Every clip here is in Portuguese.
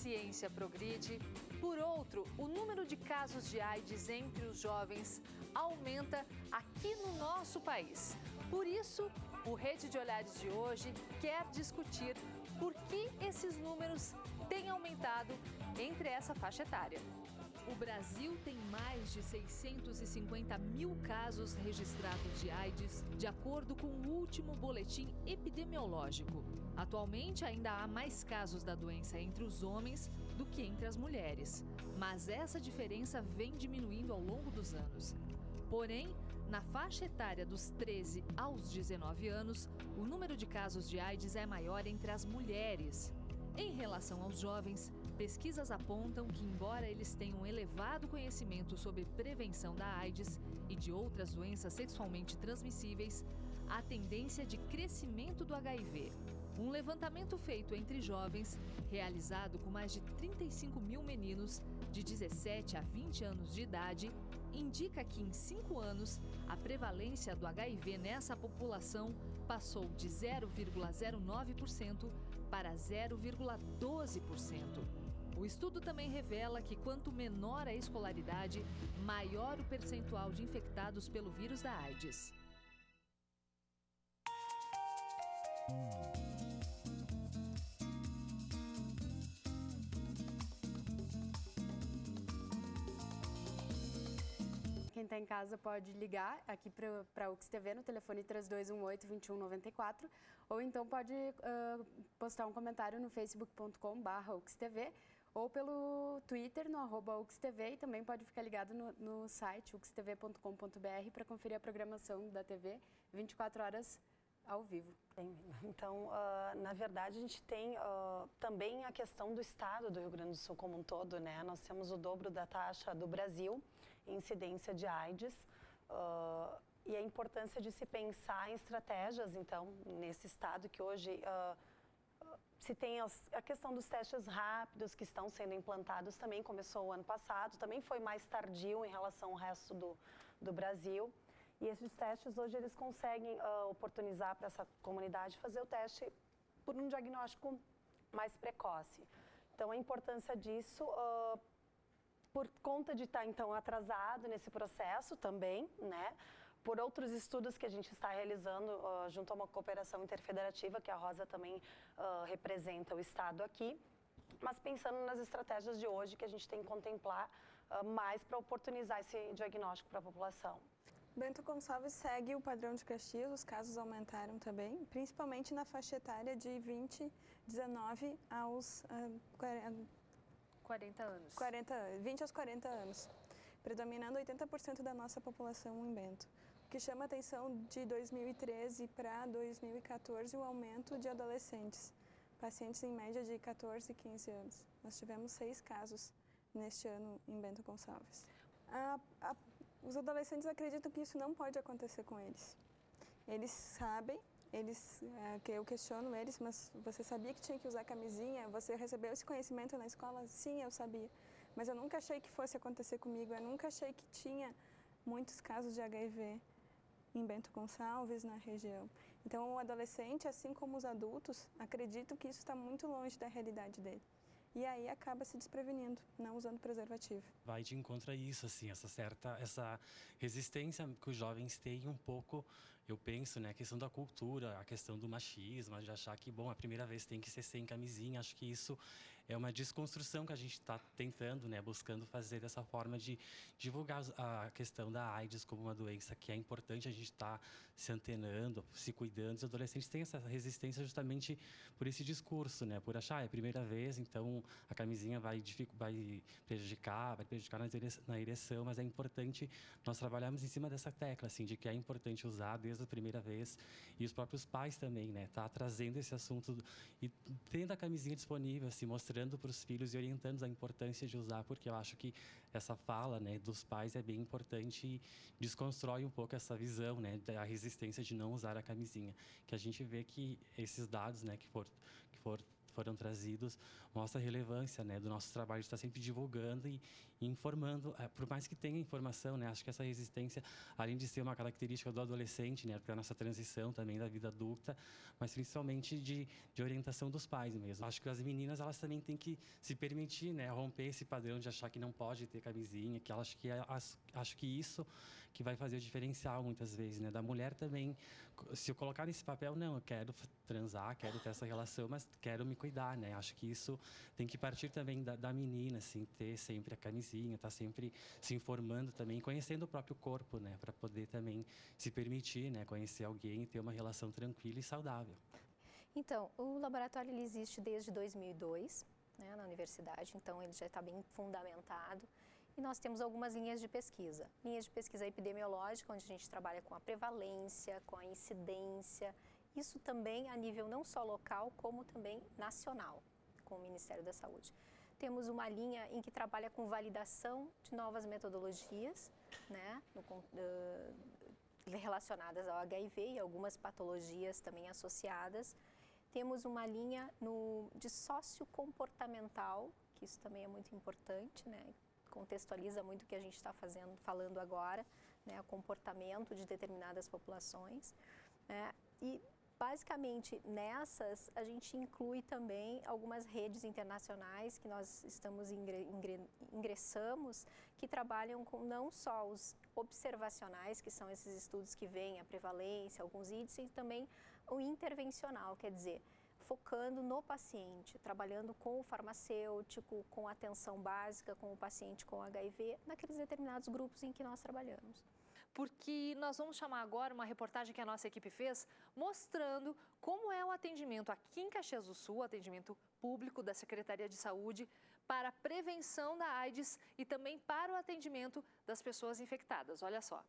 ciência progride. Por outro, o número de casos de AIDS entre os jovens aumenta aqui no nosso país. Por isso, o Rede de Olhares de hoje quer discutir por que esses números têm aumentado entre essa faixa etária. O Brasil tem mais de 650 mil casos registrados de AIDS, de acordo com o último boletim epidemiológico. Atualmente, ainda há mais casos da doença entre os homens do que entre as mulheres. Mas essa diferença vem diminuindo ao longo dos anos. Porém, na faixa etária dos 13 aos 19 anos, o número de casos de AIDS é maior entre as mulheres. Em relação aos jovens, pesquisas apontam que, embora eles tenham elevado conhecimento sobre prevenção da AIDS e de outras doenças sexualmente transmissíveis, há tendência de crescimento do HIV. Um levantamento feito entre jovens, realizado com mais de 35 mil meninos de 17 a 20 anos de idade, indica que em 5 anos a prevalência do HIV nessa população passou de 0,09% para 0,12%. O estudo também revela que quanto menor a escolaridade, maior o percentual de infectados pelo vírus da AIDS. Quem está em casa pode ligar aqui para a UX TV no telefone 3218-2194 ou então pode postar um comentário no facebook.com/UXTV ou pelo Twitter no @UXTV e também pode ficar ligado no site uxtv.com.br para conferir a programação da TV 24 horas ao vivo. Então, na verdade, a gente tem também a questão do estado do Rio Grande do Sul como um todo, né? Nós temos o dobro da taxa do Brasil em incidência de AIDS e a importância de se pensar em estratégias, então, nesse estado que hoje se tem a questão dos testes rápidos que estão sendo implantados, também começou o ano passado, também foi mais tardio em relação ao resto do Brasil. E esses testes, hoje, eles conseguem oportunizar para essa comunidade fazer o teste por um diagnóstico mais precoce. Então, a importância disso, por conta de estar, então, atrasado nesse processo também, né? Por outros estudos que a gente está realizando junto a uma cooperação interfederativa, que a Rosa também representa o Estado aqui, mas pensando nas estratégias de hoje que a gente tem que contemplar mais para oportunizar esse diagnóstico para a população. Bento Gonçalves segue o padrão de Caxias, os casos aumentaram também, principalmente na faixa etária de 19 aos 40 anos. 20 aos 40 anos, predominando 80% da nossa população em Bento. O que chama a atenção de 2013 para 2014, o aumento de adolescentes, pacientes em média de 14 e 15 anos. Nós tivemos 6 casos neste ano em Bento Gonçalves. Os adolescentes acreditam que isso não pode acontecer com eles. Eles sabem, que eu questiono eles, mas você sabia que tinha que usar camisinha? Você recebeu esse conhecimento na escola? Sim, eu sabia. Mas eu nunca achei que fosse acontecer comigo, eu nunca achei que tinha muitos casos de HIV em Bento Gonçalves, na região. Então, o adolescente, assim como os adultos, acreditam que isso está muito longe da realidade dele. E aí acaba se desprevenindo, não usando preservativo. Vai de encontro a isso, assim, essa resistência que os jovens têm um pouco, eu penso, né, a questão da cultura, a questão do machismo, de achar que, bom, a primeira vez tem que ser sem camisinha. Acho que isso é uma desconstrução que a gente está tentando, né, buscando fazer dessa forma de divulgar a questão da AIDS como uma doença que é importante a gente estar se antenando, se cuidando. Os adolescentes têm essa resistência justamente por esse discurso, né, por achar, é a primeira vez, então a camisinha vai prejudicar na ereção, mas é importante nós trabalharmos em cima dessa tecla, assim, de que é importante usar desde a primeira vez, e os próprios pais também, né, tá trazendo esse assunto e tendo a camisinha disponível, assim, mostrando para os filhos e orientando a importância de usar, porque eu acho que essa fala, né, dos pais é bem importante e desconstrói um pouco essa visão, né, da resistência de não usar a camisinha, que a gente vê que esses dados, né, que foram trazidos, mostra a relevância, né, do nosso trabalho de estar sempre divulgando informando, por mais que tenha informação, né? Acho que essa resistência, além de ser uma característica do adolescente, né? Para a nossa transição também da vida adulta, mas principalmente de orientação dos pais mesmo. Acho que as meninas, elas também têm que se permitir, né? Romper esse padrão de achar que não pode ter camisinha, que elas acho que isso que vai fazer o diferencial muitas vezes, né? Da mulher também, se eu colocar nesse papel, não, eu quero transar, quero ter essa relação, mas quero me cuidar, né? Acho que isso tem que partir também da menina, assim, ter sempre a camisinha, estar sempre se informando também, conhecendo o próprio corpo, né? Para poder também se permitir, né? Conhecer alguém e ter uma relação tranquila e saudável. Então, o laboratório ele existe desde 2002, né, na universidade, então ele já está bem fundamentado. E nós temos algumas linhas de pesquisa. Linhas de pesquisa epidemiológica, onde a gente trabalha com a prevalência, com a incidência. Isso também a nível não só local, como também nacional, com o Ministério da Saúde. Temos uma linha em que trabalha com validação de novas metodologias, né, relacionadas ao HIV e algumas patologias também associadas. Temos uma linha de sociocomportamental, que isso também é muito importante, né? Contextualiza muito o que a gente está falando agora, né? O comportamento de determinadas populações, né? E basicamente nessas a gente inclui também algumas redes internacionais que nós estamos ingressamos, que trabalham com não só os observacionais, que são esses estudos que veem a prevalência, alguns índices, e também o intervencional, quer dizer, focando no paciente, trabalhando com o farmacêutico, com a atenção básica, com o paciente com HIV, naqueles determinados grupos em que nós trabalhamos. Porque nós vamos chamar agora uma reportagem que a nossa equipe fez, mostrando como é o atendimento aqui em Caxias do Sul, atendimento público da Secretaria de Saúde, para a prevenção da AIDS e também para o atendimento das pessoas infectadas. Olha só.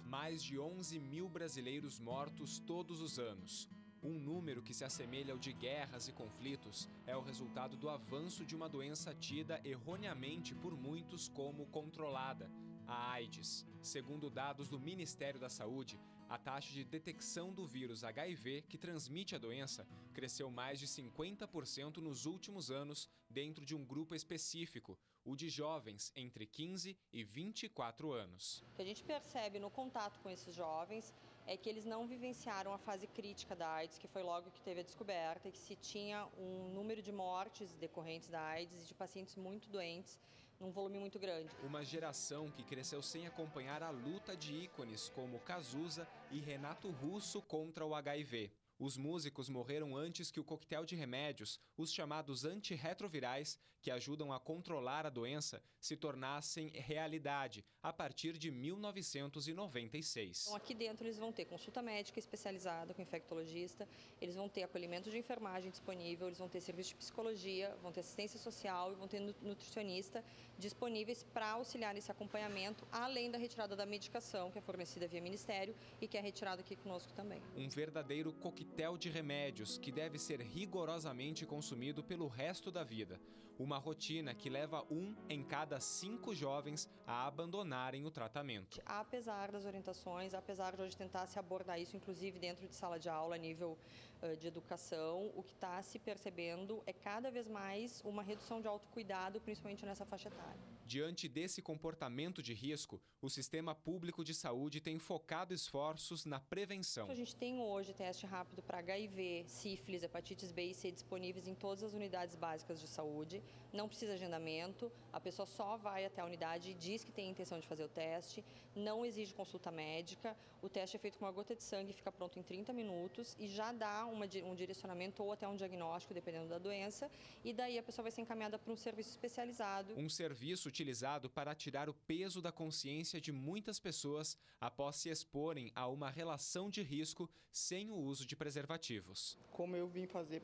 Mais de 11 mil brasileiros mortos todos os anos. Um número que se assemelha ao de guerras e conflitos é o resultado do avanço de uma doença tida erroneamente por muitos como controlada, a AIDS. Segundo dados do Ministério da Saúde, a taxa de detecção do vírus HIV, que transmite a doença, cresceu mais de 50% nos últimos anos dentro de um grupo específico, o de jovens entre 15 e 24 anos. O que a gente percebe no contato com esses jovens é que eles não vivenciaram a fase crítica da AIDS, que foi logo que teve a descoberta, e que se tinha um número de mortes decorrentes da AIDS e de pacientes muito doentes, num volume muito grande. Uma geração que cresceu sem acompanhar a luta de ícones como Cazuza e Renato Russo contra o HIV. Os músicos morreram antes que o coquetel de remédios, os chamados antirretrovirais, que ajudam a controlar a doença, se tornassem realidade a partir de 1996. Então, aqui dentro eles vão ter consulta médica especializada com infectologista, eles vão ter acolhimento de enfermagem disponível, eles vão ter serviço de psicologia, vão ter assistência social e vão ter nutricionista disponíveis para auxiliar nesse acompanhamento, além da retirada da medicação, que é fornecida via Ministério e que é retirada aqui conosco também. Um verdadeiro coquetel de remédios que deve ser rigorosamente consumido pelo resto da vida. Uma rotina que leva 1 em cada 5 jovens a abandonarem o tratamento. Apesar das orientações, apesar de hoje tentar se abordar isso, inclusive dentro de sala de aula, a nível de educação, o que está se percebendo é cada vez mais uma redução de autocuidado, principalmente nessa faixa etária. Diante desse comportamento de risco, o sistema público de saúde tem focado esforços na prevenção. A gente tem hoje teste rápido para HIV, sífilis, hepatites B e C disponíveis em todas as unidades básicas de saúde. Não precisa agendamento, a pessoa só vai até a unidade e diz que tem a intenção de fazer o teste, não exige consulta médica, o teste é feito com uma gota de sangue, fica pronto em 30 minutos e já dá um direcionamento ou até um diagnóstico, dependendo da doença, e daí a pessoa vai ser encaminhada para um serviço especializado. Um serviço utilizado para tirar o peso da consciência de muitas pessoas após se exporem a uma relação de risco sem o uso de preservativos. Como eu vim fazer,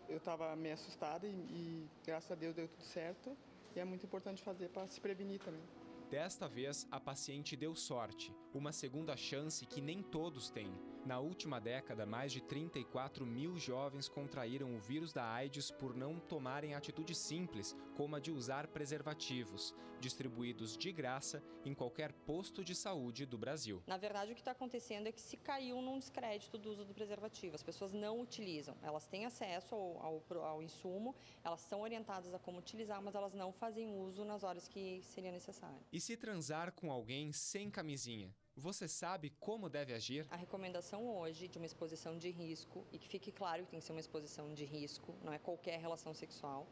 eu estava meio assustada e graças a Deus deu tudo certo. E é muito importante fazer para se prevenir também. Desta vez, a paciente deu sorte, uma segunda chance que nem todos têm. Na última década, mais de 34 mil jovens contraíram o vírus da AIDS por não tomarem atitudes simples, como a de usar preservativos, distribuídos de graça em qualquer posto de saúde do Brasil. Na verdade, o que está acontecendo é que se caiu num descrédito do uso do preservativo. As pessoas não utilizam. Elas têm acesso ao insumo, elas são orientadas a como utilizar, mas elas não fazem uso nas horas que seria necessário. E se transar com alguém sem camisinha? Você sabe como deve agir? A recomendação hoje de uma exposição de risco, e que fique claro que tem que ser uma exposição de risco, não é qualquer relação sexual,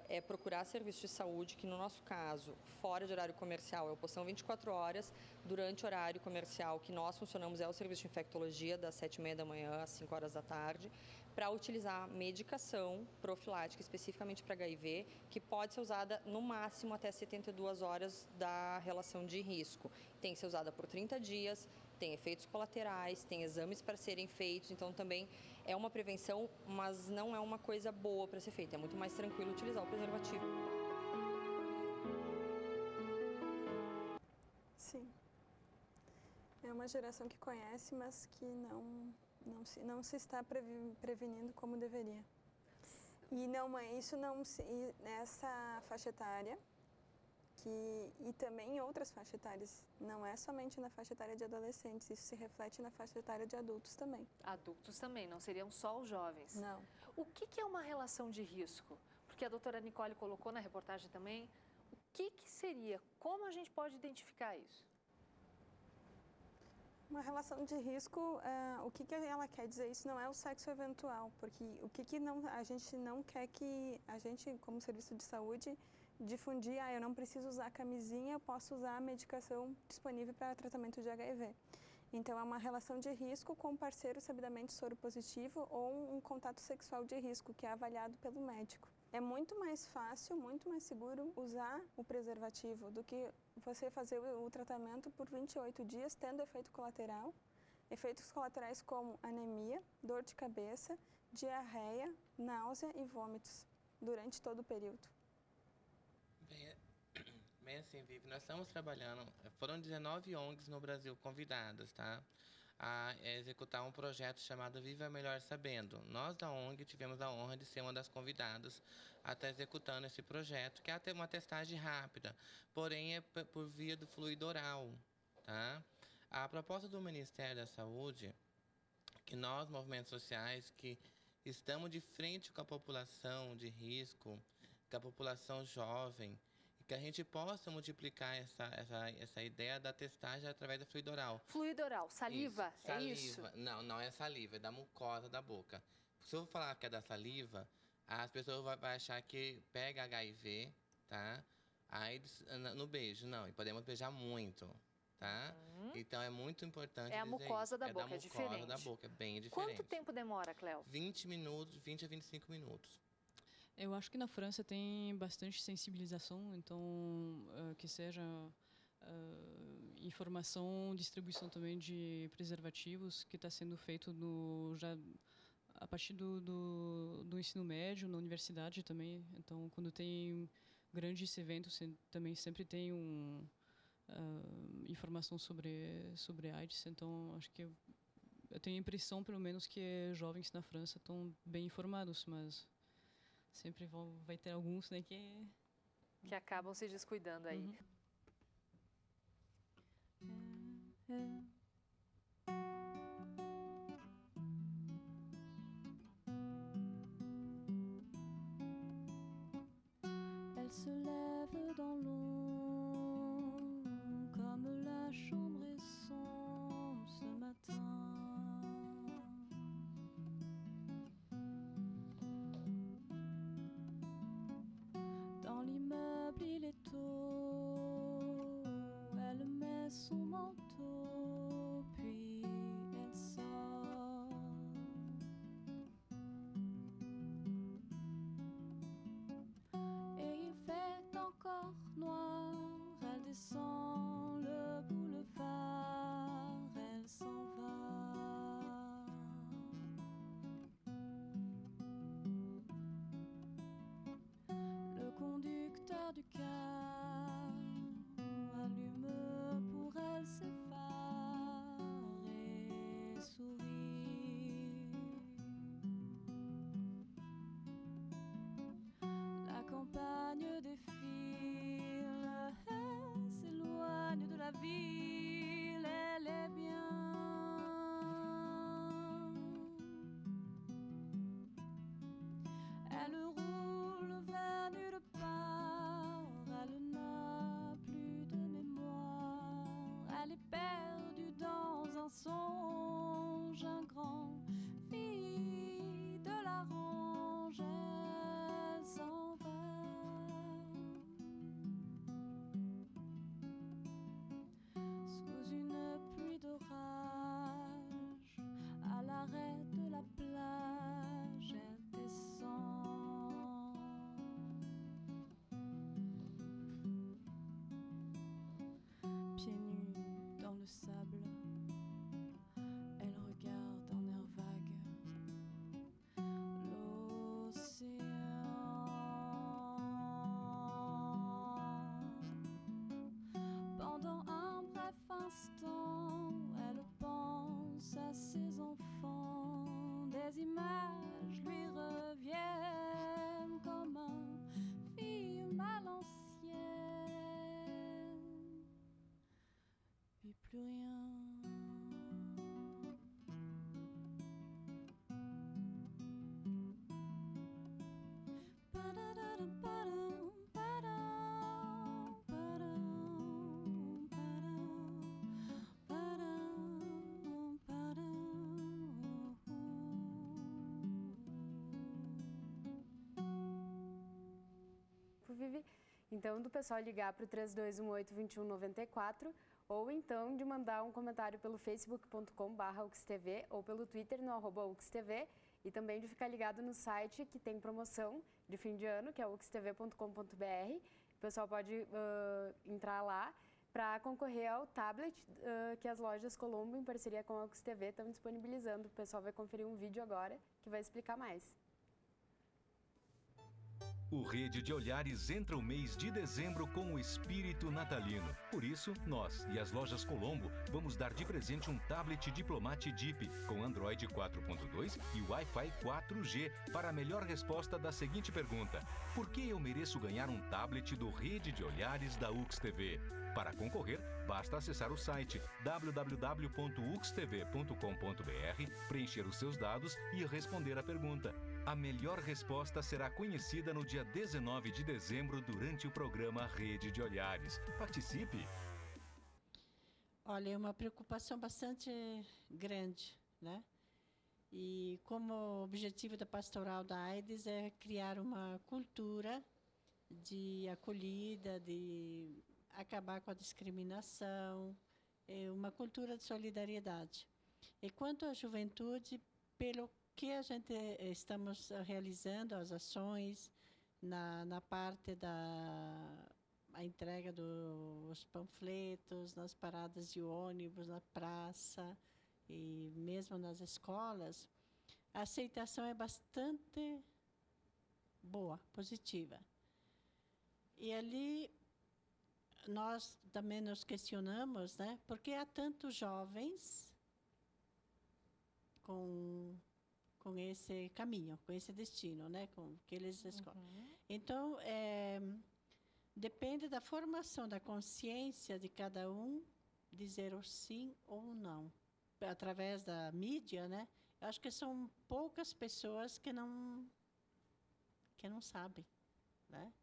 é procurar serviço de saúde, que no nosso caso, fora de horário comercial, é o postão 24 horas, durante o horário comercial que nós funcionamos é o serviço de infectologia, das 7h30 da manhã às 5 horas da tarde, para utilizar medicação profilática especificamente para HIV, que pode ser usada no máximo até 72 horas da relação de risco. Tem que ser usada por 30 dias, tem efeitos colaterais, tem exames para serem feitos, então também é uma prevenção, mas não é uma coisa boa para ser feita. É muito mais tranquilo utilizar o preservativo. Sim. É uma geração que conhece, mas que não se está prevenindo como deveria. E nessa faixa etária, e também em outras faixas etárias, não é somente na faixa etária de adolescentes, isso se reflete na faixa etária de adultos também. Adultos também, não seriam só os jovens. Não. O que é uma relação de risco? Porque a doutora Nicole colocou na reportagem também. O que seria? Como a gente pode identificar isso? Uma relação de risco, o que ela quer dizer? Isso não é o sexo eventual, porque a gente não quer que a gente, como serviço de saúde, difundir, eu não preciso usar camisinha, eu posso usar a medicação disponível para tratamento de HIV. Então, é uma relação de risco com um parceiro sabidamente soropositivo ou um contato sexual de risco, que é avaliado pelo médico. É muito mais fácil, muito mais seguro usar o preservativo do que você fazer o tratamento por 28 dias, tendo efeito colateral. Efeitos colaterais como anemia, dor de cabeça, diarreia, náusea e vômitos durante todo o período. Bem assim, Vivi, nós estamos trabalhando, foram 19 ONGs no Brasil convidadas, tá? A executar um projeto chamado Viva Melhor Sabendo. Nós da ONG tivemos a honra de ser uma das convidadas a estar executando esse projeto, que é uma testagem rápida, porém é por via do fluido oral, tá? A proposta do Ministério da Saúde, que nós, movimentos sociais, que estamos de frente com a população de risco, com a população jovem, que a gente possa multiplicar essa ideia da testagem através do fluido oral. Fluido oral, saliva, isso. é isso? Não é saliva, é da mucosa da boca. Se eu falar que é da saliva, as pessoas vão achar que pega HIV, tá? AIDS no beijo, não, e podemos beijar muito, tá? Então é muito importante. É a mucosa da boca, é diferente. É da mucosa da boca, é bem diferente. Quanto tempo demora, Cléo? 20 a 25 minutos. Eu acho que na França tem bastante sensibilização, então que seja informação, distribuição também de preservativos, que está sendo feito já a partir do ensino médio, na universidade também. Então, quando tem grandes eventos, também sempre tem informação sobre AIDS. Então, acho que eu tenho a impressão, pelo menos, que jovens na França estão bem informados, mas sempre vai ter alguns, né, que acabam se descuidando aí. Elle se lève dans l'ombre comme la chambre est sombre ce matin. Dans l'immeuble il est tôt, elle met son manteau, puis les images lui reviennent comme un film à l'ancienne. Puis plus rien. Vivi. Então, do pessoal ligar para o 3218-2194 ou então de mandar um comentário pelo facebook.com/uxtv ou pelo Twitter no @uxtv e também de ficar ligado no site que tem promoção de fim de ano, que é uxtv.com.br. O pessoal pode entrar lá para concorrer ao tablet que as lojas Colombo, em parceria com a UXTV, estão disponibilizando. O pessoal vai conferir um vídeo agora que vai explicar mais. O Rede de Olhares entra o mês de dezembro com o espírito natalino. Por isso, nós e as lojas Colombo vamos dar de presente um tablet Diplomate Deep com Android 4.2 e Wi-Fi 4G para a melhor resposta da seguinte pergunta: por que eu mereço ganhar um tablet do Rede de Olhares da UXTV? Para concorrer, basta acessar o site www.uxtv.com.br, preencher os seus dados e responder a pergunta. A melhor resposta será conhecida no dia 19 de dezembro durante o programa Rede de Olhares. Participe! Olha, é uma preocupação bastante grande, né? E como objetivo da Pastoral da AIDS é criar uma cultura de acolhida, de acabar com a discriminação, uma cultura de solidariedade. E quanto à juventude, pelo que a gente estamos realizando as ações na parte da entrega dos panfletos, nas paradas de ônibus, na praça e mesmo nas escolas, a aceitação é bastante boa, positiva. E ali nós também nos questionamos, né, por que há tantos jovens com esse caminho, com esse destino, né, com que eles escolhem. Então, depende da formação da consciência de cada um dizer o sim ou não. Através da mídia, né, eu acho que são poucas pessoas que não sabem, né?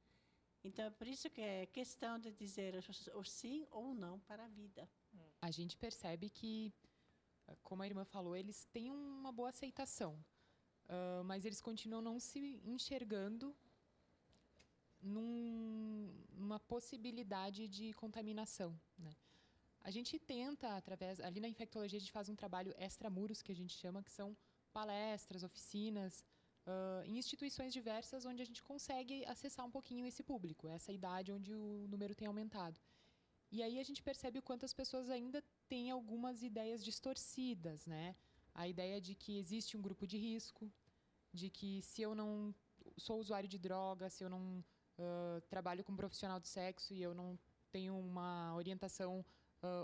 Então, é por isso que é questão de dizer o sim ou não para a vida. A gente percebe que, como a irmã falou, eles têm uma boa aceitação, mas eles continuam não se enxergando numa possibilidade de contaminação, né? A gente tenta, ali na infectologia, a gente faz um trabalho extramuros, que a gente chama, que são palestras, oficinas, em instituições diversas, onde a gente consegue acessar um pouquinho esse público, essa idade onde o número tem aumentado. E aí a gente percebe o quanto as pessoas ainda têm algumas ideias distorcidas, né? A ideia de que existe um grupo de risco, de que se eu não sou usuário de droga, se eu não trabalho como profissional de sexo e eu não tenho uma orientação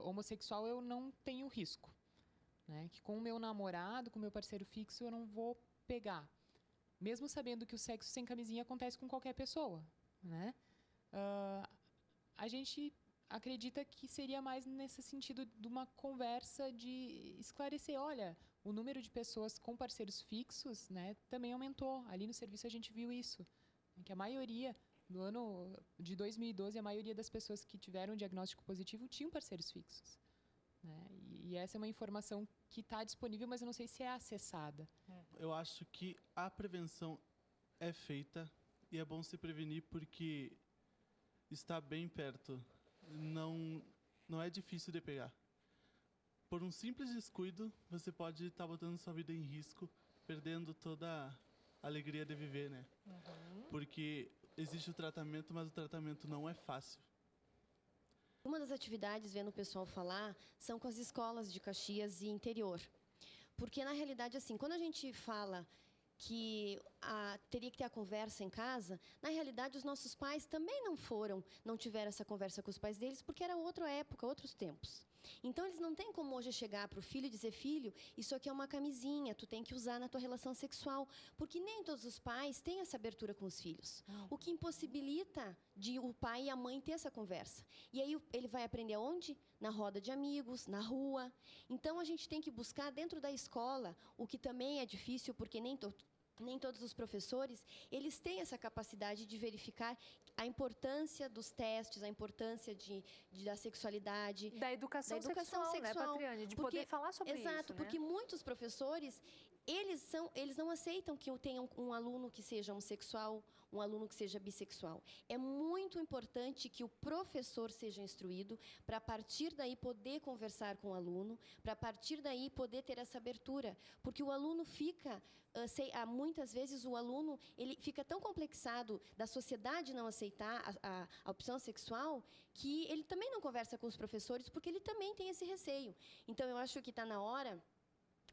homossexual, eu não tenho risco, né? Que com o meu namorado, com o meu parceiro fixo, eu não vou pegar. Mesmo sabendo que o sexo sem camisinha acontece com qualquer pessoa, né? A gente acredita que seria mais nesse sentido de uma conversa de esclarecer, olha, o número de pessoas com parceiros fixos, né, também aumentou. Ali no serviço a gente viu isso, que a maioria, no ano de 2012, a maioria das pessoas que tiveram diagnóstico positivo tinham parceiros fixos, né? E essa é uma informação que está disponível, mas eu não sei se é acessada. Eu acho que a prevenção é feita e é bom se prevenir porque está bem perto. Não é difícil de pegar. Por um simples descuido, você pode estar botando sua vida em risco, perdendo toda a alegria de viver, né? Porque existe o tratamento, mas o tratamento não é fácil. Uma das atividades, vendo o pessoal falar, são com as escolas de Caxias e interior. Porque, na realidade, assim, quando a gente fala que teria que ter a conversa em casa, na realidade, os nossos pais também não tiveram essa conversa com os pais deles, porque era outra época, outros tempos. Então, eles não têm como hoje chegar para o filho e dizer, filho, isso aqui é uma camisinha, tu tem que usar na tua relação sexual, porque nem todos os pais têm essa abertura com os filhos, o que impossibilita de o pai e a mãe ter essa conversa. E aí ele vai aprender aonde? Na roda de amigos, na rua. Então, a gente tem que buscar dentro da escola, o que também é difícil, porque nem todos os professores, eles têm essa capacidade de verificar a importância dos testes, a importância da sexualidade. Da educação sexual, né, Patriane? De poder falar sobre isso, exato, porque muitos professores, eles não aceitam que eu tenha um aluno que seja homossexual, um aluno que seja bissexual. É muito importante que o professor seja instruído para, a partir daí, poder conversar com o aluno, para, a partir daí, poder ter essa abertura. Porque o aluno fica... muitas vezes o aluno ele fica tão complexado da sociedade não aceitar a opção sexual que ele também não conversa com os professores porque ele também tem esse receio. Então, eu acho que está na hora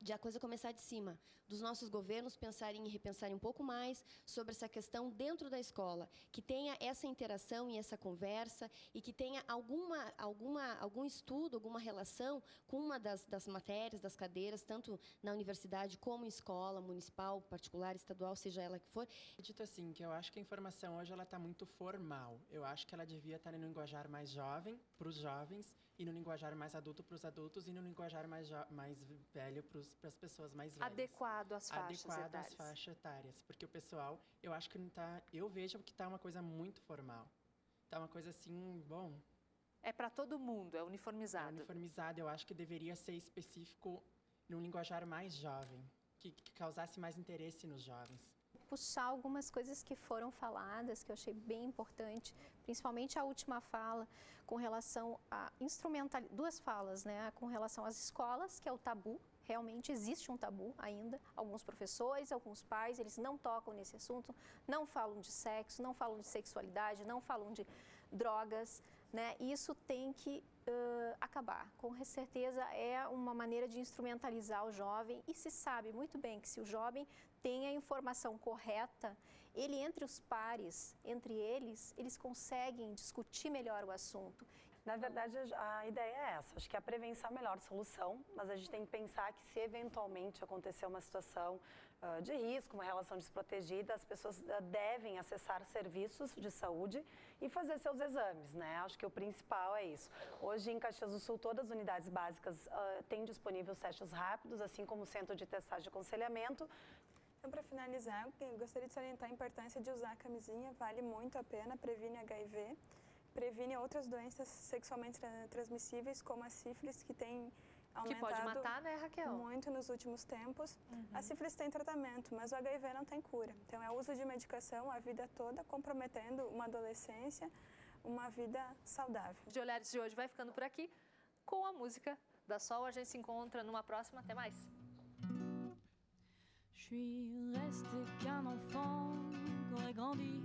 de a coisa começar de cima, dos nossos governos pensarem e repensarem um pouco mais sobre essa questão dentro da escola, que tenha essa interação e essa conversa e que tenha algum estudo, alguma relação com uma das matérias, das cadeiras, tanto na universidade como em escola, municipal, particular, estadual, seja ela que for. Dito assim, que eu acho que a informação hoje ela está muito formal. Eu acho que ela devia estar no linguajar mais jovem, para os jovens, e no linguajar mais adulto para os adultos, e no linguajar mais velho para as pessoas mais velhas. Adequado às faixas etárias. Adequado às faixas etárias. Porque o pessoal, eu acho que não tá... Eu vejo que está uma coisa muito formal. Está uma coisa assim, bom... É para todo mundo, é uniformizado. É uniformizado, eu acho que deveria ser específico num linguajar mais jovem, que causasse mais interesse nos jovens. Puxar algumas coisas que foram faladas, que eu achei bem importante, principalmente a última fala com relação a duas falas, né, com relação às escolas, que é o tabu. Realmente existe um tabu ainda. Alguns professores, alguns pais, eles não tocam nesse assunto, não falam de sexo, não falam de sexualidade, não falam de drogas, né? Isso tem que acabar. Com certeza é uma maneira de instrumentalizar o jovem e se sabe muito bem que se o jovem tem a informação correta, ele entre os pares, entre eles conseguem discutir melhor o assunto. Na verdade, a ideia é essa. Acho que a prevenção é a melhor solução, mas a gente tem que pensar que se eventualmente acontecer uma situação de risco, uma relação desprotegida, as pessoas devem acessar serviços de saúde e fazer seus exames, né? Acho que o principal é isso. Hoje, em Caxias do Sul, todas as unidades básicas têm disponível os testes rápidos, assim como o Centro de Testagem e Aconselhamento. Então, para finalizar, eu gostaria de salientar a importância de usar a camisinha, vale muito a pena, previne HIV, previne outras doenças sexualmente transmissíveis, como a sífilis, que tem aumentado que pode matar, né, Raquel? Muito nos últimos tempos. A sífilis tem tratamento, mas o HIV não tem cura. Então, é o uso de medicação a vida toda, comprometendo uma adolescência, uma vida saudável. De Olhares de hoje vai ficando por aqui. Com a música da Sol, a gente se encontra numa próxima. Até mais! Je suis restée qu'un enfant qu'aurait grandi